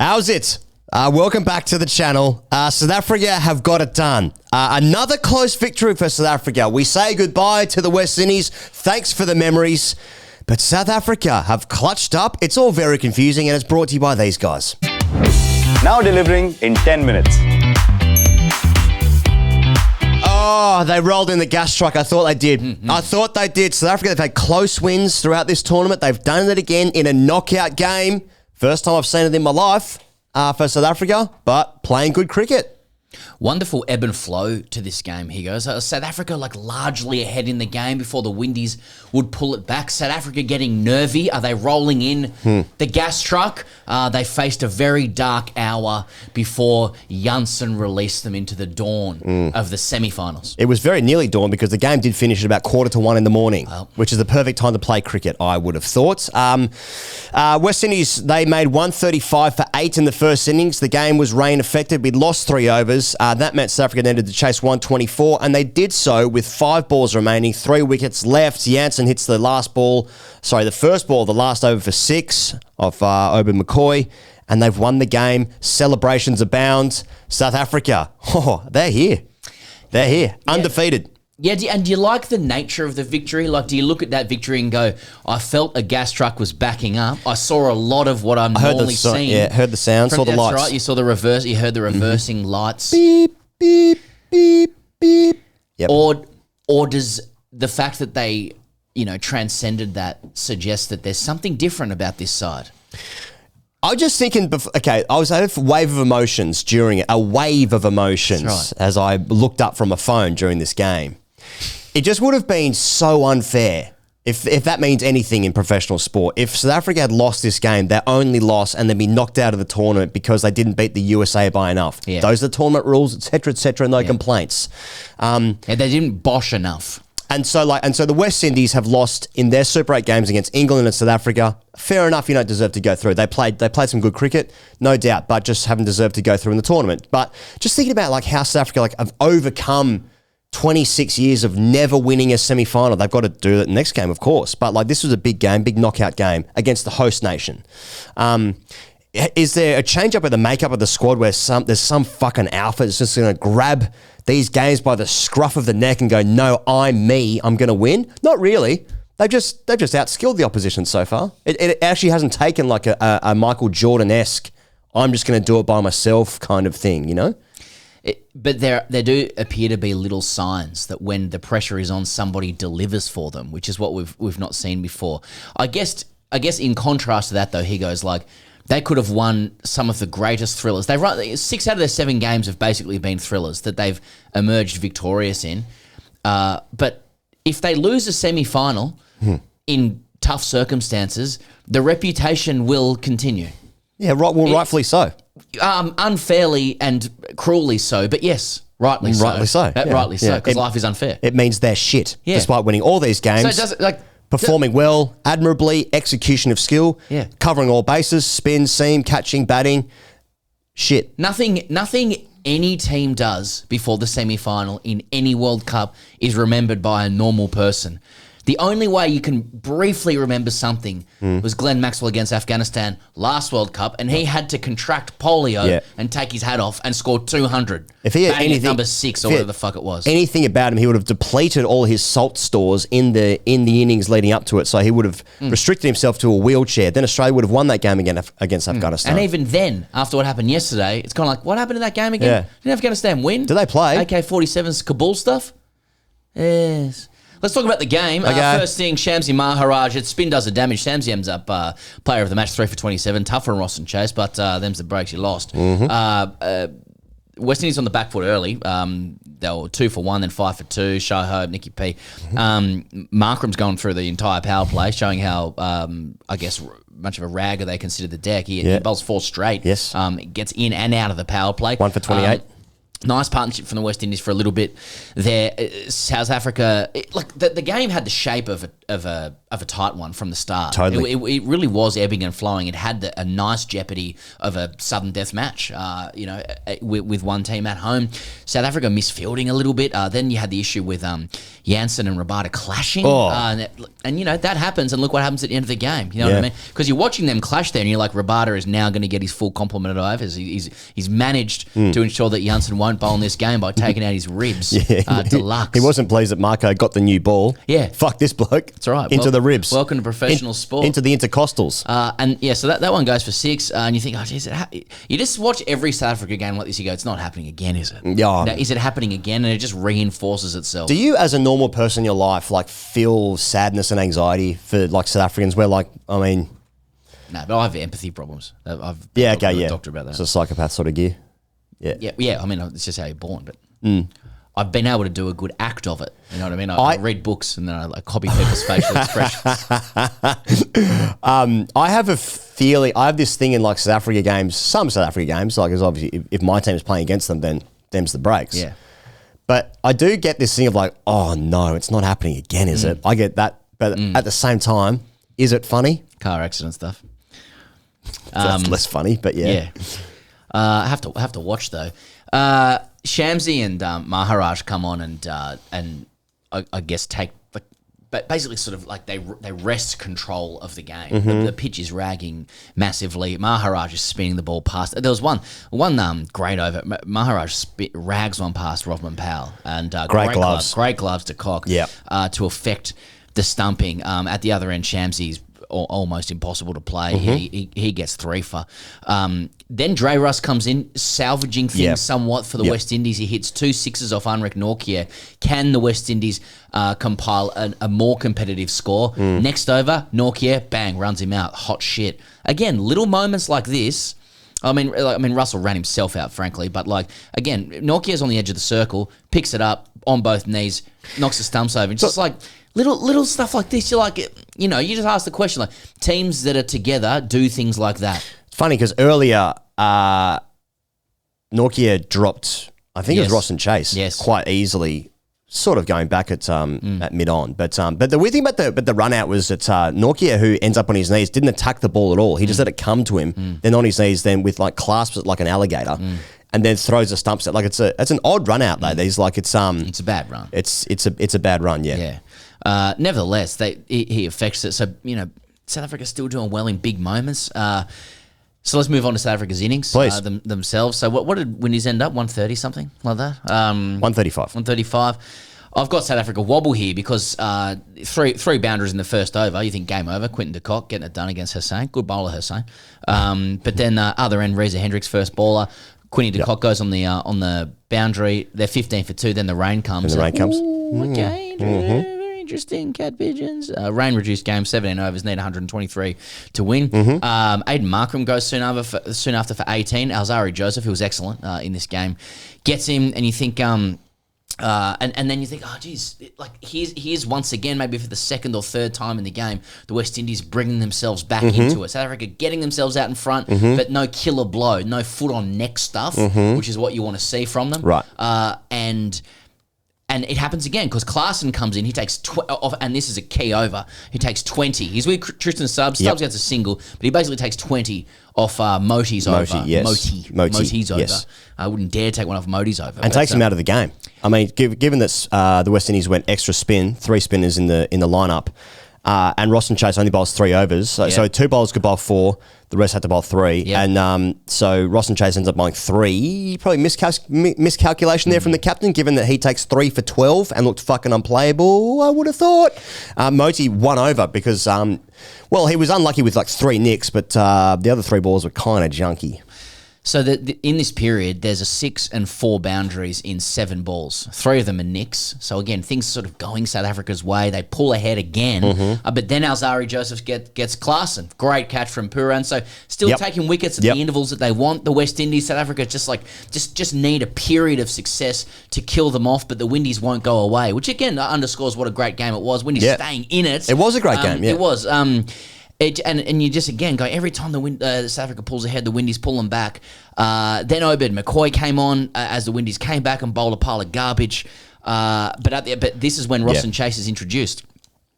How's it? Welcome back to the channel. South Africa have got it done. Another close victory for South Africa. We say goodbye to the West Indies. Thanks for the memories. But South Africa have clutched up. It's all very confusing, and it's brought to you by these guys. Now delivering in 10 minutes. Oh, they rolled in the gas truck. I thought they did. I thought they did. South Africa, they've had close wins throughout this tournament. They've done it again in a knockout game. First time I've seen it in my life for South Africa, but playing good cricket. Wonderful ebb and flow to this game, he goes. South Africa largely ahead in the game before the Windies would pull it back. South Africa getting nervy. Are they rolling in the gas truck? They faced a very dark hour before Jansen released them into the dawn of the semi-finals. It was very nearly dawn because the game did finish at about 1:45 in the morning, which is the perfect time to play cricket, I would have thought. West Indies, they made 135 for 8 in the first innings. The game was rain affected. We'd lost 3 overs. That meant South Africa needed to chase 124, and they did so with 5 balls remaining, 3 wickets left. Jansen hits the first ball of the last over for 6 off Obi McCoy, and they've won the game. Celebrations abound. South Africa, they're here. They're here, undefeated. Yeah, and do you like the nature of the victory? Do you look at that victory and go, I felt a gas truck was backing up. I saw a lot of what I'm normally seeing. Yeah, heard the sound, saw the lights. That's right, you saw the reverse, you heard the reversing lights. Beep, beep, beep, beep. Yep. Or does the fact that they, transcended that suggest that there's something different about this side? I was just thinking, I was having a wave of emotions during it, as I looked up from a phone during this game. It just would have been so unfair, if that means anything in professional sport. If South Africa had lost this game, their only loss, and they'd be knocked out of the tournament because they didn't beat the USA by enough. Yeah. Those are the tournament rules, etc., no complaints. They didn't bosh enough. And so the West Indies have lost in their Super 8 games against England and South Africa. Fair enough, you don't deserve to go through. They played some good cricket, no doubt, but just haven't deserved to go through in the tournament. But just thinking about how South Africa have overcome 26 years of never winning a semi-final. They've got to do it next game, of course. But this was a big game, big knockout game against the host nation. Is there a change-up of the makeup of the squad where there's some fucking alpha that's just going to grab these games by the scruff of the neck and go, no, I'm going to win? Not really. They've just outskilled the opposition so far. It actually hasn't taken a Michael Jordan-esque, I'm just going to do it by myself kind of thing, But there do appear to be little signs that when the pressure is on, somebody delivers for them, which is what we've not seen before. I guess in contrast to that, though, he goes they could have won some of the greatest thrillers. 6 out of their 7 games have basically been thrillers that they've emerged victorious in. But if they lose a semi-final in tough circumstances, the reputation will continue. Yeah, rightfully so. Unfairly and cruelly so, but yes, rightly so. Rightly so. Rightly so, because life is unfair. It means they're shit, despite winning all these games. So it does, performing well, admirably, execution of skill, covering all bases, spin, seam, catching, batting, shit. Nothing any team does before the semi-final in any World Cup is remembered by a normal person. The only way you can briefly remember something was Glenn Maxwell against Afghanistan last World Cup, and he had to contract polio and take his hat off and score 200. If he had anything, number 6 or whatever the fuck it was. Anything about him, he would have depleted all his salt stores in the innings leading up to it. So he would have restricted himself to a wheelchair. Then Australia would have won that game against Afghanistan. And even then, after what happened yesterday, it's kind of what happened in that game again? Didn't Afghanistan win? Did they play? AK-47's Kabul stuff? Yes. Let's talk about the game. Okay. First thing, Shamsi Maharaj. Spin does the damage. Shamsi ends up player of the match, 3 for 27. Tougher than Ross and Chase, but them's the breaks he lost. West Indies on the back foot early. They were 2 for 1, then 5 for 2. Show Hope, Nicky P. Markram's gone through the entire power play, showing how, much of a ragger they consider the deck. He bowls 4 straight. Yes. Gets in and out of the power play. 1 for 28. Nice partnership from the West Indies for a little bit there. South Africa, the game had the shape of a a tight one from the start. Totally. It really was ebbing and flowing. It had a nice jeopardy of a sudden death match, with one team at home. South Africa misfielding a little bit. Then you had the issue with Jansen and Rabada clashing. And that happens, and look what happens at the end of the game. You know what I mean? Because you're watching them clash there, and you're like, Rabada is now going to get his full complement of overs. He's managed to ensure that Jansen won't bowl in this game by taking out his ribs. Deluxe. He wasn't pleased that Marco got the new ball. Yeah. Fuck this bloke. That's right. Into the ribs. Welcome to professional sport. Into the intercostals. So that one goes for 6, and you think, oh, geez, you just watch every South Africa game like this, you go, it's not happening again, is it? Yeah. Now, is it happening again? And it just reinforces itself. Do you, as a normal person in your life, like feel sadness and anxiety for like South Africans? Where like, I mean, no, but I have empathy problems. I've doctor about that. It's a psychopath sort of gear. Yeah. I mean, it's just how you're born, but I've been able to do a good act of it. You know what I mean? I read books and then I copy people's facial expressions. I have a feeling. I have this thing in like South Africa games. Some South Africa games, like, is obviously if my team is playing against them, then them's the breaks. Yeah. But I do get this thing of like, oh no, it's not happening again, is it? I get that, but at the same time, is it funny? Car accident stuff. That's less funny, but yeah. I have to watch though. Shamsi and Maharaj come on and I guess take, but basically sort of like they wrest control of the game. The pitch is ragging massively. Maharaj is spinning the ball past. There was one great over. Maharaj rags one past Rodman Powell and great gloves to Cock. To affect the stumping. At the other end, Shamsi's almost impossible to play. He gets 3 for. Then Dre Russ comes in, salvaging things somewhat for the West Indies. He hits 2 sixes off Anrek Nortje. Can the West Indies compile a more competitive score? Next over, Nortje, bang, runs him out. Hot shit. Again, little moments like this. I mean, Russell ran himself out, frankly. But like again, Nortje's on the edge of the circle, picks it up on both knees, knocks the stumps over. It's just like little stuff like this. You're like, you just ask the question, like, teams that are together do things like that. It's funny because earlier, Nortje dropped, I think it was Ross and Chase, quite easily, sort of going back at mid-on. But the weird thing about the run out was that Nortje, who ends up on his knees, didn't attack the ball at all. He just let it come to him, then on his knees, then with like clasps it like an alligator. And then throws a stump set. Like it's an odd run out though. There's like it's a bad run. It's a bad run. Yeah. Nevertheless, he affects it. So South Africa's still doing well in big moments. So let's move on to South Africa's innings themselves. So what did Windies end up? 130 something like that. 135. 135. I've got South Africa wobble here because three boundaries in the first over. You think game over. Quinton de Kock getting it done against Hussain. Good bowler Hussain. But then other end, Reza Hendricks first bowler. Quinny de Kock goes on the boundary. They're 15 for 2. Then the rain comes. Okay, very interesting. Cat pigeons. Rain reduced game. 17 overs. Need 123 to win. Aiden Markram goes soon after for 18. Alzari Joseph, who was excellent in this game, gets him, and you think. And then you think, oh, geez, like here's once again, maybe for the second or third time in the game, the West Indies bringing themselves back into it. South Africa getting themselves out in front, but no killer blow, no foot on neck stuff, which is what you want to see from them. Right. And it happens again because Klaasen comes in. He takes and this is a key over. He takes 20. He's with Tristan Stubbs. Stubbs gets a single, but he basically takes 20 off Moti's over. Yes. Moti's over. Yes. I wouldn't dare take one off Moti's over. And takes him out of the game. I mean, given that the West Indies went extra spin, 3 spinners in the lineup, and Ross and Chase only bowls 3 overs, so 2 bowlers could bowl 4. The rest had to bowl 3. And so Ross and Chase ends up bowling 3. Probably miscalculation there from the captain, given that he takes 3 for 12 and looked fucking unplayable, I would have thought. Moti won over because, he was unlucky with like 3 nicks, but the other 3 balls were kind of junky. So in this period, there's a 6 and 4 boundaries in 7 balls. 3 of them are nicks. So again, things sort of going South Africa's way. They pull ahead again. But then Alzari Joseph gets Klaasen. Great catch from Puran. So still taking wickets at the intervals that they want. The West Indies, South Africa just need a period of success to kill them off, but the Windies won't go away, which again underscores what a great game it was. Windies staying in it. It was a great game, It was. And you just, again, go, every time South Africa pulls ahead, the Windies pull them back. Then Obed McCoy came on as the Windies came back and bowled a pile of garbage. But this is when Ross and Chase is introduced.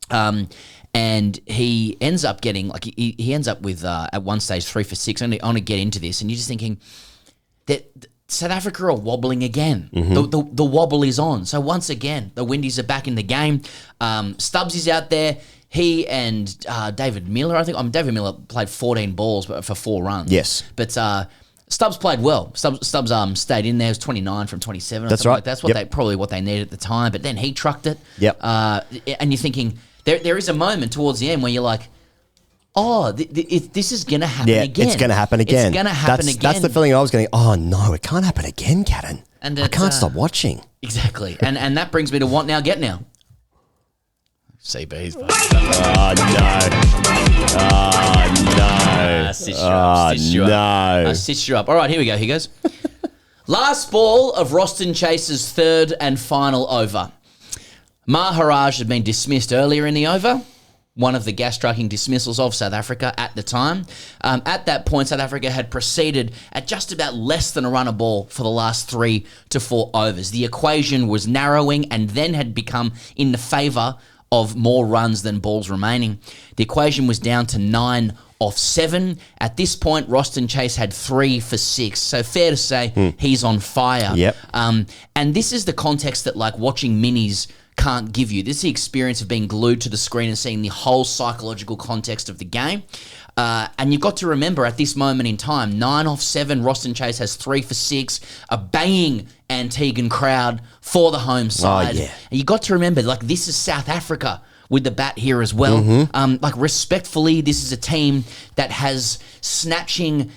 And he ends up getting, like, he ends up with, at one stage, 3 for 6. I want to get into this. And you're just thinking that South Africa are wobbling again. The wobble is on. So once again, the Windies are back in the game. Stubbs is out there. He and David Miller, I think. David Miller played 14 balls for 4 runs. Yes. But Stubbs played well. Stubbs stayed in there. It was 29 from 27. That's right. Like that's probably what they needed at the time. But then he trucked it. Yep. And you're thinking, there is a moment towards the end where you're like, oh, this is going to happen again. It's going to happen again. It's going to happen again. That's the feeling I was getting. Oh, no, it can't happen again, Cadden. And I can't stop watching. Exactly. And that brings me to Want Now, Get Now. CB's. Oh, no. Oh, no. Stitched you up. All right, here we go. Here goes. Last ball of Roston Chase's third and final over. Maharaj had been dismissed earlier in the over. One of the gas-striking dismissals of South Africa at the time. At that point, South Africa had proceeded at just about less than a run a ball for the last 3 to 4 overs. The equation was narrowing and then had become in the favour of more runs than balls remaining. The equation was down to 9 off 7. At this point, Roston Chase had 3 for 6. So fair to say he's on fire. Yep. And this is the context that, like, watching minis can't give you. This is the experience of being glued to the screen and seeing the whole psychological context of the game. And you've got to remember at this moment in time, 9 off 7, Roston Chase has 3 for 6, a baying Antiguan crowd for the home side. Oh, yeah. And you've got to remember, like, this is South Africa with the bat here as well. Like, respectfully, this is a team that has snatching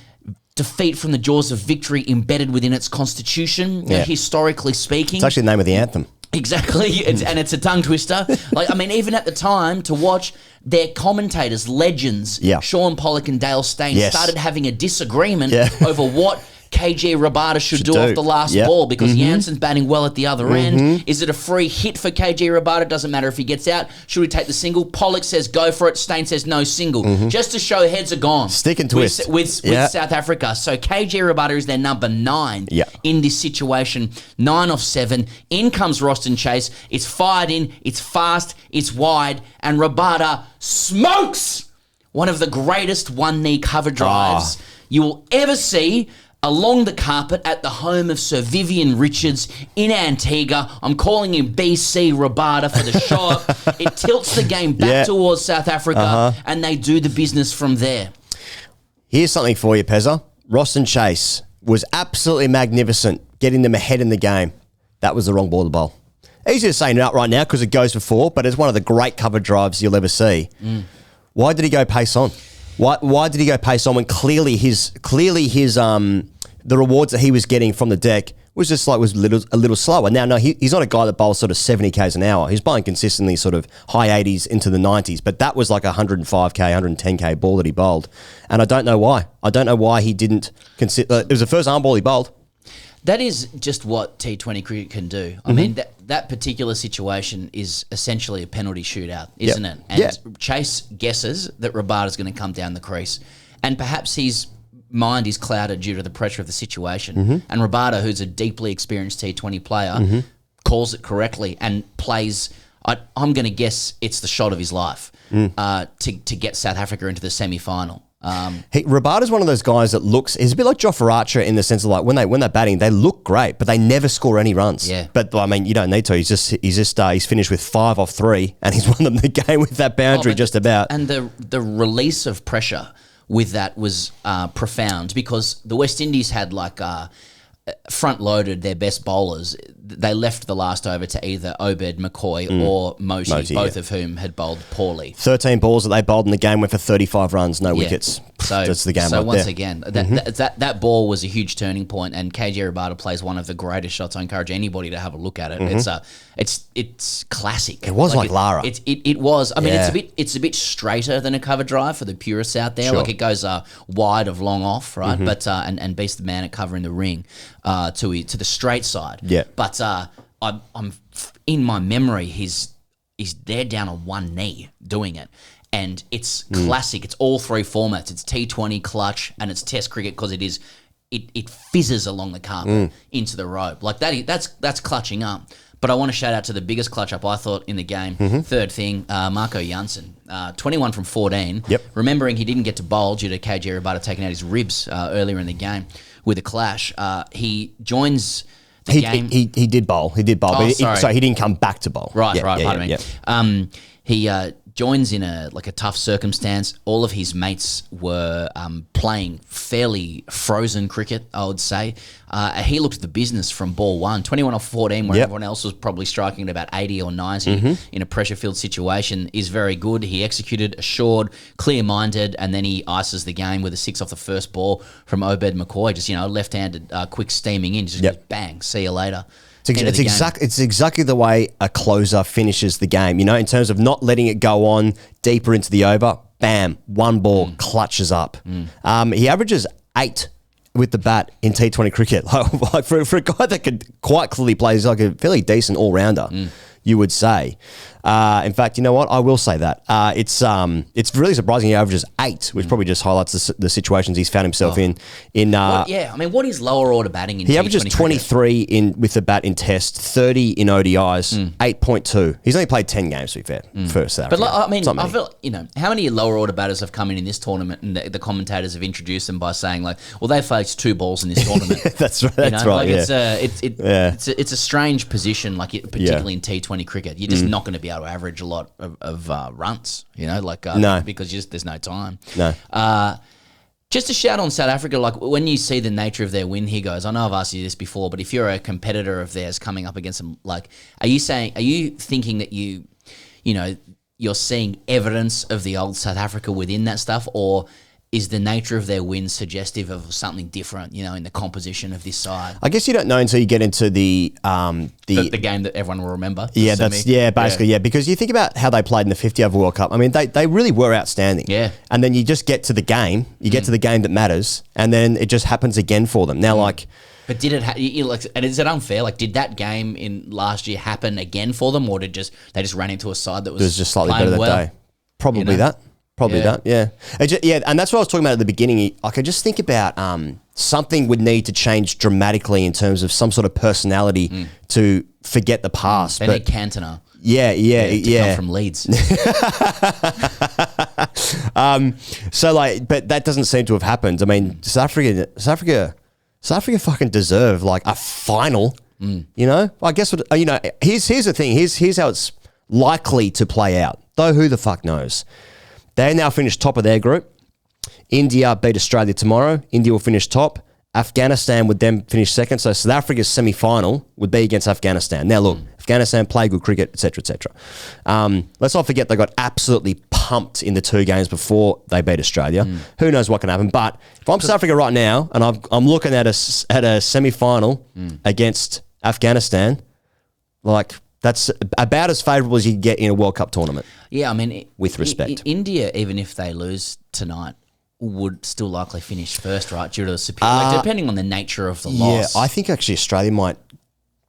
defeat from the jaws of victory embedded within its constitution, historically speaking. It's actually the name of the anthem. Exactly, and it's a tongue twister. Like, I mean, even at the time, to watch their commentators, legends, Sean Pollock and Dale Steyn, started having a disagreement over what KG Rabada should do off the last ball because Jansen's batting well at the other end. Is it a free hit for KG Rabada? Doesn't matter if he gets out. Should we take the single? Pollock says go for it. Steyn says no single. Just to show heads are gone. Stick and twist. With South Africa. So KG Rabada is their number 9 in this situation. 9 off 7. In comes Roston Chase. It's fired in. It's fast. It's wide. And Rabada smokes one of the greatest one-knee cover drives you will ever see along the carpet at the home of Sir Vivian Richards in Antigua. I'm calling him BC Rabada for the shot. It tilts the game back towards South Africa, and they do the business from there. Here's something for you, Pezza. Roston Chase was absolutely magnificent, getting them ahead in the game. That was the wrong ball to bowl. Easy to say out right now because it goes for 4, but it's one of the great cover drives you'll ever see. Why did he go pace on? Why did he go pace on when clearly his the rewards that he was getting from the deck was just like a little slower. Now, no, he's not a guy that bowls sort of 70 k's an hour. He's bowling consistently sort of high 80s into the 90s, but that was like a 105k, 110k ball that he bowled, and I don't know why. I don't know why he didn't consider. It was the first arm ball he bowled. That is just what T20 cricket can do. I mean, that particular situation is essentially a penalty shootout, isn't it? And Chase guesses that Rabada's going to come down the crease. And perhaps his mind is clouded due to the pressure of the situation. And Rabada, who's a deeply experienced T20 player, calls it correctly and plays, I'm going to guess it's the shot of his life to get South Africa into the semi-final. Rabada's one of those guys that he's a bit like Jofra Archer in the sense of like when they're batting, they look great, but they never score any runs. Yeah. But I mean, you don't need to. He's finished with 5 off 3, and he's won them the game with that boundary just about. And the release of pressure with that was profound because the West Indies had like front-loaded their best bowlers. They left the last over to either Obed, McCoy or Moti, both of whom had bowled poorly. 13 balls that they bowled in the game went for 35 runs, no wickets. So that's the game. So right once there. again, that ball was a huge turning point, and KJ Rabada plays one of the greatest shots. I encourage anybody to have a look at it. It's classic. It was like Lara. It was. I mean, it's a bit straighter than a cover drive for the purists out there. Sure. Like it goes wide of long off, right? But and beats the man at covering the ring to the straight side. Yeah. But I'm in my memory, he's there down on one knee doing it. And it's classic. It's all 3 formats. It's T20, clutch, and it's Test cricket because it fizzes along the carpet into the rope. Like that's clutching up. But I want to shout out to the biggest clutch up I thought in the game. Third thing, Marco Jansen, 21 from 14. Yep. Remembering he didn't get to bowl due to KJ Rabada taking out his ribs earlier in the game with a clash. He joins the game. He did bowl. He did bowl. Oh, but he didn't come back to bowl. Right, pardon me. He joins in a tough circumstance. All of his mates were playing fairly frozen cricket, I would say. He looked at the business from ball one, 21 off 14, where everyone else was probably striking at about 80 or 90 in a pressure-filled situation, is very good. He executed, assured, clear-minded, and then he ices the game with a 6 off the first ball from Obed McCoy. Just, left-handed, quick steaming in, just bang, see you later. It's exactly the way a closer finishes the game, in terms of not letting it go on deeper into the over. Bam, one ball, clutches up. He averages 8 with the bat in T20 cricket. Like for a guy that could quite clearly play, he's like a fairly decent all-rounder, you would say. In fact, you know what? I will say that. It's really surprising he averages 8, which probably just highlights the situations he's found himself in. What is lower order batting in He T20 averages 23 with the bat in Test, 30 in ODIs, 8.2. He's only played 10 games, to be fair, for South Africa. But I feel, how many lower order batters have come in this tournament, and the commentators have introduced them by saying they faced 2 balls in this tournament. That's right. It's a strange position, particularly in T20 cricket. You're just not going to be able to average a lot of runs, no. because there's no time. No. Just a shout on South Africa, when you see the nature of their win, he goes, I know I've asked you this before, but if you're a competitor of theirs coming up against them, are you thinking that you're seeing evidence of the old South Africa within that stuff, or is the nature of their win suggestive of something different, in the composition of this side? I guess you don't know until you get into the game that everyone will remember. Yeah, because you think about how they played in the 50-over World Cup. I mean, they really were outstanding. Yeah. And then you just get to the game, to the game that matters, and then it just happens again for them. Now, But did it? And is it unfair? Did that game in last year happen again for them, or they just ran into a side that was just slightly better that day? Probably that. Probably that, yeah. And that's what I was talking about at the beginning. I could just think about something would need to change dramatically in terms of some sort of personality to forget the past. They need Cantona. Yeah. Come from Leeds. But that doesn't seem to have happened. I mean, South Africa fucking deserve a final. I guess here's the thing. Here's how it's likely to play out. Though who the fuck knows? They now finished top of their group. India beat Australia tomorrow. India will finish top. Afghanistan would then finish second. So South Africa's semi-final would be against Afghanistan. Now look, Afghanistan play good cricket, etc., etc. Let's not forget they got absolutely pumped in the 2 games before they beat Australia. Who knows what can happen? But if I'm South Africa right now and I'm looking at a semi-final against Afghanistan, that's about as favourable as you can get in a World Cup tournament. Yeah, I mean, with respect, India, even if they lose tonight, would still likely finish first, right? Due to the superior, depending on the nature of the loss. Yeah, I think actually Australia might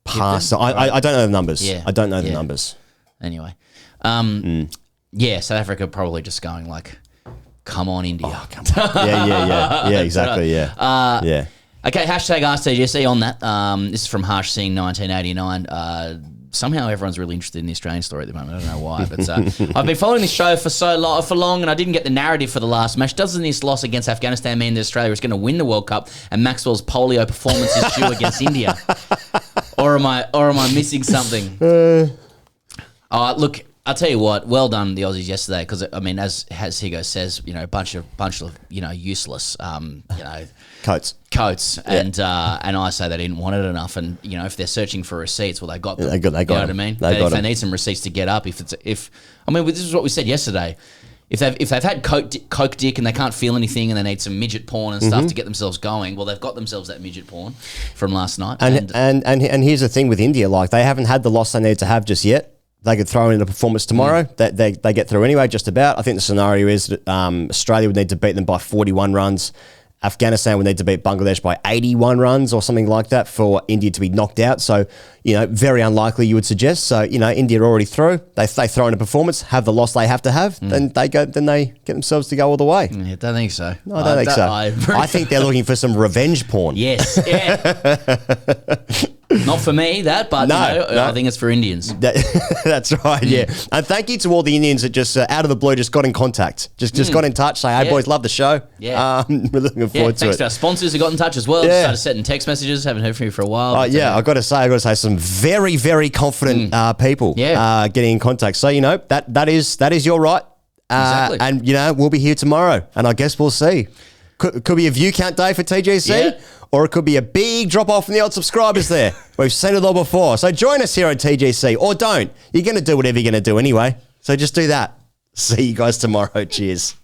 pass. I don't know the numbers. Yeah, I don't know the numbers. Anyway, South Africa probably just going come on, India. Oh, come on. yeah, exactly. Yeah. Okay, hashtag AskTGC on that. This is from Harsh Singh, 1989. Somehow everyone's really interested in the Australian story at the moment. I don't know why, but I've been following this show for long, and I didn't get the narrative for the last match. Doesn't this loss against Afghanistan mean that Australia is going to win the World Cup and Maxwell's polio performance is due against India, or am I missing something? Look, I'll tell you what. Well done, the Aussies yesterday, because I mean, as Higgins says, a bunch of useless, coats, and I say they didn't want it enough, and if they're searching for receipts, well, they got them. They got you know them. what I mean? If they need some receipts to get up, this is what we said yesterday. If they've had coke dick and they can't feel anything and they need some midget porn and stuff to get themselves going, well, they've got themselves that midget porn from last night. And here's the thing with India, they haven't had the loss they need to have just yet. They could throw in a performance tomorrow. They get through anyway, just about. I think the scenario is that Australia would need to beat them by 41 runs. Afghanistan would need to beat Bangladesh by 81 runs or something like that for India to be knocked out. So, very unlikely, you would suggest. So, India are already through. They throw in a performance, have the loss they have to have, then they get themselves to go all the way. I don't think so. No, I don't think so. I think they're looking for some revenge porn. Yes. Yeah. Not for me, that, but No, I think it's for Indians. That's right, yeah. And thank you to all the Indians that just out of the blue just got in contact, just got in touch, say, hey boys, love the show. Yeah. We're looking forward to thanks it. to our sponsors who got in touch as well. Yeah. Started sending text messages. Haven't heard from you for a while. But, I got to say, some very, very confident people getting in contact. So that is your right. Exactly. And we'll be here tomorrow, and I guess we'll see. Could be a view count day for TGC, or it could be a big drop off in the old subscribers there. We've seen it all before. So join us here on TGC, or don't. You're going to do whatever you're going to do anyway. So just do that. See you guys tomorrow. Cheers.